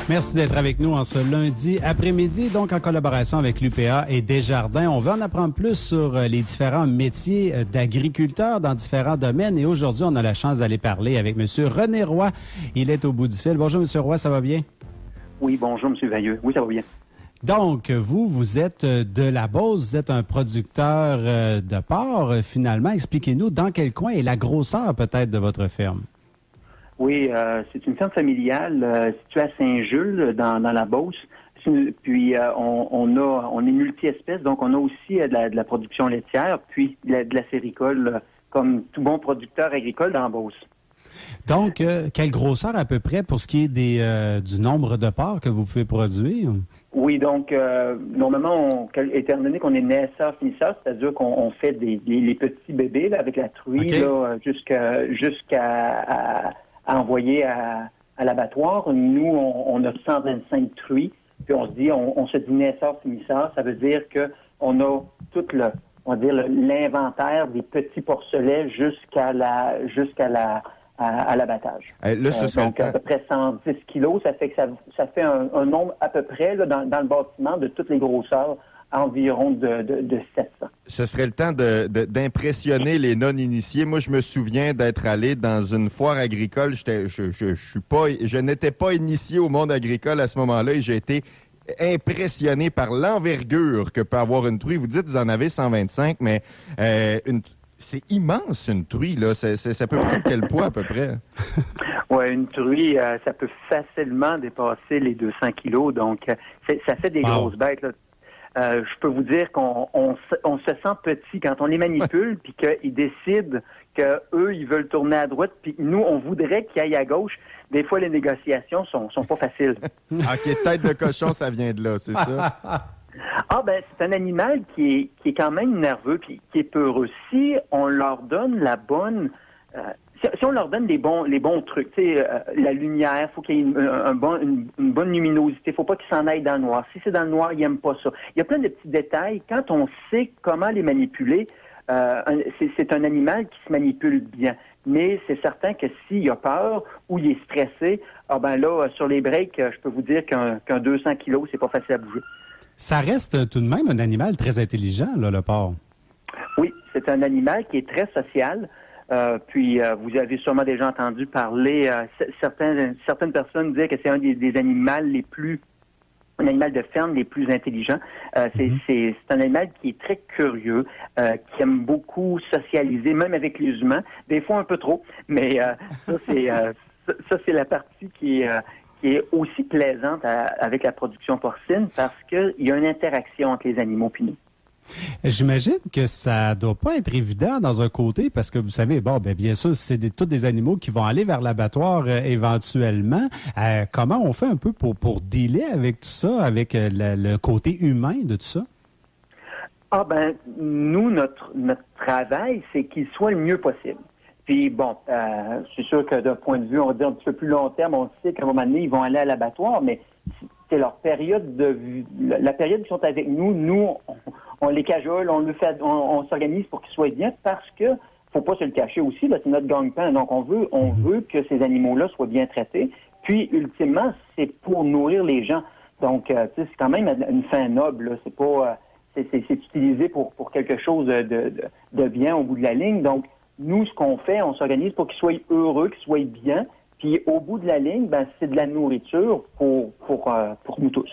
Merci d'être avec nous en ce lundi après-midi, donc en collaboration avec l'UPA et Desjardins. On va en apprendre plus sur les différents métiers d'agriculteurs dans différents domaines. Et aujourd'hui, on a la chance d'aller parler avec M. René Roy. Il est au bout du fil. Bonjour, M. Roy, ça va bien? Oui, bonjour, M. Veilleux. Oui, ça va bien. Donc, vous êtes de la Beauce, vous êtes un producteur de porc, finalement. Expliquez-nous dans quel coin est la grosseur peut-être de votre ferme? Oui, c'est une ferme familiale située à Saint-Jules, dans la Beauce. Puis, on est multi-espèces, donc on a aussi de la production laitière, puis de la séricole, comme tout bon producteur agricole dans la Beauce. Donc, quelle grosseur à peu près pour ce qui est du nombre de porcs que vous pouvez produire? Oui, donc, normalement, étant donné qu'on est naisseur-finisseur, c'est-à-dire qu'on fait les petits bébés là, avec la truie Okay. là, jusqu'à envoyer à l'abattoir. Nous, on a 125 truies, puis on se dit naisseur-finisseur. Ça veut dire qu'on a tout l'inventaire des petits porcelets jusqu'à l'abattage. Là, donc, à peu près 110 kilos, ça fait que ça fait un nombre à peu près là, dans le bâtiment de toutes les grosseurs, environ de 700. Ce serait le temps d'impressionner les non-initiés. Moi, je me souviens d'être allé dans une foire agricole. Je n'étais pas initié au monde agricole à ce moment-là et j'ai été impressionné par l'envergure que peut avoir une truie. Vous dites, vous en avez 125, mais c'est immense, une truie, là. Ça peut prendre quel poids, à peu près? Oui, une truie, ça peut facilement dépasser les 200 kilos. Donc, ça fait des grosses bêtes, là. Je peux vous dire qu'on se sent petit quand on les manipule, puis qu'ils décident qu'eux, ils veulent tourner à droite, puis nous, on voudrait qu'ils aillent à gauche. Des fois, les négociations sont pas faciles. OK, tête de cochon, ça vient de là, c'est ça? Ah ben, c'est un animal qui est quand même nerveux, puis qui est peureux. Si on leur donne la bonne... Si on leur donne les bons trucs, tu sais, la lumière, faut qu'il y ait une bonne luminosité, faut pas qu'ils s'en aillent dans le noir. Si c'est dans le noir, ils n'aiment pas ça. Il y a plein de petits détails. Quand on sait comment les manipuler, c'est un animal qui se manipule bien. Mais c'est certain que s'il a peur ou il est stressé, ah ben là, sur les breaks, je peux vous dire qu'un 200 kilos, c'est pas facile à bouger. Ça reste tout de même un animal très intelligent, là, le porc. Oui, c'est un animal qui est très social. Puis, vous avez sûrement déjà entendu parler, certaines personnes dire que c'est un des animaux un animal de ferme les plus intelligents. C'est un animal qui est très curieux, qui aime beaucoup socialiser, même avec les humains. Des fois un peu trop, mais ça c'est la partie qui est aussi plaisante avec la production porcine parce qu'il y a une interaction entre les animaux et nous. J'imagine que ça doit pas être évident dans un côté parce que vous savez, bien sûr, c'est tous des animaux qui vont aller vers l'abattoir éventuellement. Comment on fait un peu pour dealer avec tout ça, avec le côté humain de tout ça? Ah ben, nous, notre travail, c'est qu'il soit le mieux possible. Puis bon, c'est sûr que d'un point de vue, on va dire un petit peu plus long terme, on sait qu'à un moment donné, ils vont aller à l'abattoir, mais c'est leur période de vie. La période qu'ils sont avec nous, on les cajole, on s'organise pour qu'ils soient bien parce que faut pas se le cacher aussi, là, c'est notre gagne-pain. Donc on veut que ces animaux-là soient bien traités. Puis ultimement, c'est pour nourrir les gens. Donc c'est quand même une fin noble. Là. C'est pas c'est utilisé pour quelque chose de bien au bout de la ligne. Donc nous, ce qu'on fait, on s'organise pour qu'ils soient heureux, qu'ils soient bien. Puis au bout de la ligne, ben c'est de la nourriture pour nous tous.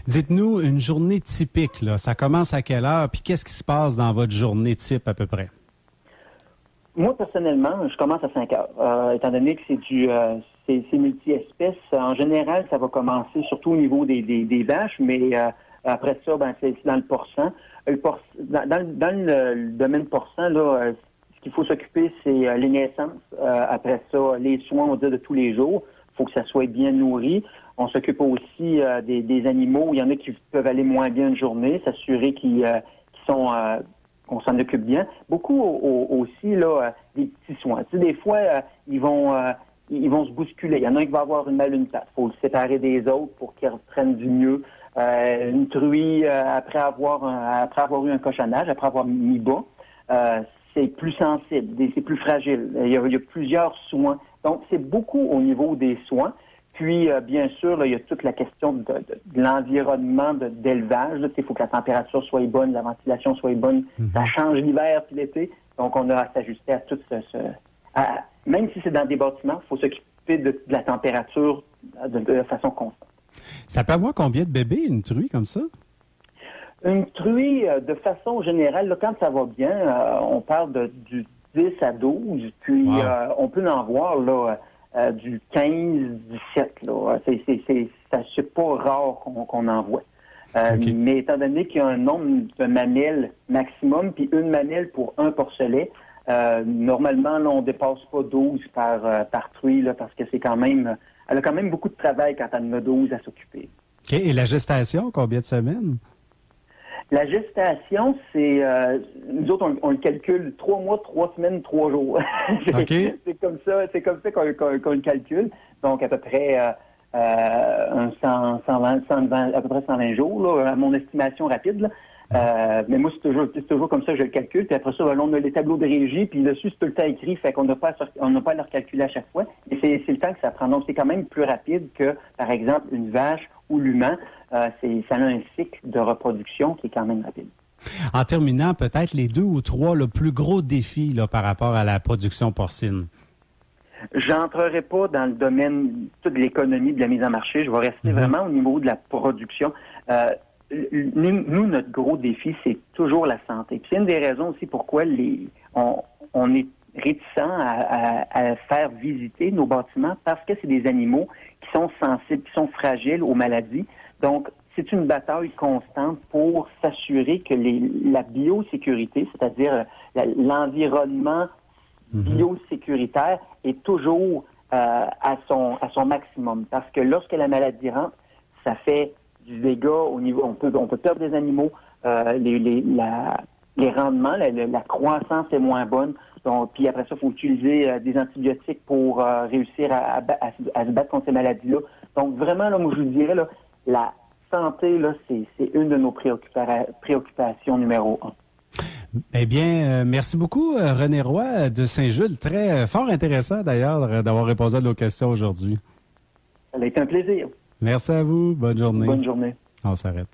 Dites-nous, une journée typique, là, ça commence à quelle heure? Puis qu'est-ce qui se passe dans votre journée type à peu près? Moi, personnellement, je commence à 5 heures. Étant donné que c'est multi-espèces, en général, ça va commencer surtout au niveau des vaches, mais après ça, ben c'est dans le porcin. Dans le domaine porcin, là, ce qu'il faut s'occuper, c'est les naissances. Après ça, les soins, on va dire, de tous les jours. Il faut que ça soit bien nourri. On s'occupe aussi des animaux. Il y en a qui peuvent aller moins bien une journée, s'assurer qu'on s'en occupe bien. Beaucoup aussi là des petits soins. Tu sais, des fois, ils vont se bousculer. Il y en a un qui va avoir une mal une patte. Il faut le séparer des autres pour qu'ils reprennent du mieux. Une truie, après avoir eu un cochonnage, après avoir mis bas, c'est plus sensible, c'est plus fragile. Il y a plusieurs soins. Donc, c'est beaucoup au niveau des soins. Puis, bien sûr, là, il y a toute la question de l'environnement d'élevage. Il faut que la température soit bonne, la ventilation soit bonne. Ça change l'hiver puis l'été. Donc, on a à s'ajuster à tout même si c'est dans des bâtiments, il faut s'occuper de la température de façon constante. Ça peut avoir combien de bébés, une truie comme ça? Une truie, de façon générale, là, quand ça va bien, on parle du 10 à 12, puis on peut en voir là, du 15, 17. Là. C'est pas rare qu'on en voit. Okay. Mais étant donné qu'il y a un nombre de mamelles maximum, puis une mamelle pour un porcelet, normalement, là, on dépasse pas 12 par truie, là, parce que c'est quand même... Elle a quand même beaucoup de travail quand elle en a 12 à s'occuper. OK. Et la gestation, combien de semaines? La gestation, c'est... nous autres, on le calcule 3 mois, 3 semaines, 3 jours. Okay. C'est comme ça qu'on le calcule. Donc, à peu près... à peu près 120 jours, là, à mon estimation rapide. Là. Mais moi, c'est toujours comme ça que je le calcule. Puis après ça, on a les tableaux de régie, puis dessus, c'est tout le temps écrit, fait qu'on n'a pas à le recalculer à chaque fois. Et c'est le temps que ça prend. Donc, c'est quand même plus rapide que, par exemple, une vache ou l'humain. Ça a un cycle de reproduction qui est quand même rapide. En terminant, peut-être les 2 ou 3 le plus gros défi là, par rapport à la production porcine. J'entrerai pas dans le domaine de l'économie de la mise en marché. Je vais rester vraiment au niveau de la production. Nous, notre gros défi, c'est toujours la santé. Puis c'est une des raisons aussi pourquoi on est réticent à faire visiter nos bâtiments, parce que c'est des animaux qui sont sensibles, qui sont fragiles aux maladies. Donc, c'est une bataille constante pour s'assurer que la biosécurité, c'est-à-dire l'environnement biosécuritaire, est toujours à son maximum. Parce que lorsque la maladie rentre, ça fait du dégât au niveau... On peut perdre des animaux, les rendements, la croissance est moins bonne. Donc, puis après ça, il faut utiliser des antibiotiques pour réussir à se battre contre ces maladies-là. Donc, vraiment, là, moi, je vous dirais, là, la santé, là, c'est une de nos préoccupations numéro 1. Eh bien, merci beaucoup, René Roy de Saint-Jules. Très fort intéressant, d'ailleurs, d'avoir répondu à nos questions aujourd'hui. Ça a été un plaisir. Merci à vous. Bonne journée. Bonne journée. On s'arrête.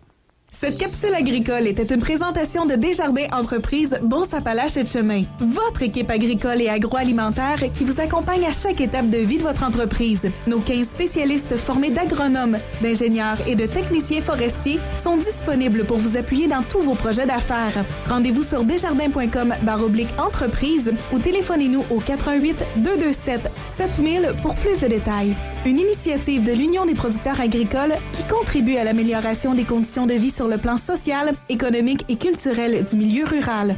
Cette capsule agricole était une présentation de Desjardins Entreprises, Beauce-Appalaches et de Chemin. Votre équipe agricole et agroalimentaire qui vous accompagne à chaque étape de vie de votre entreprise. Nos 15 spécialistes formés d'agronomes, d'ingénieurs et de techniciens forestiers sont disponibles pour vous appuyer dans tous vos projets d'affaires. Rendez-vous sur desjardins.com/entreprise ou téléphonez-nous au 418-227-7000 pour plus de détails. Une initiative de l'Union des producteurs agricoles qui contribue à l'amélioration des conditions de vie sur le plan social, économique et culturel du milieu rural.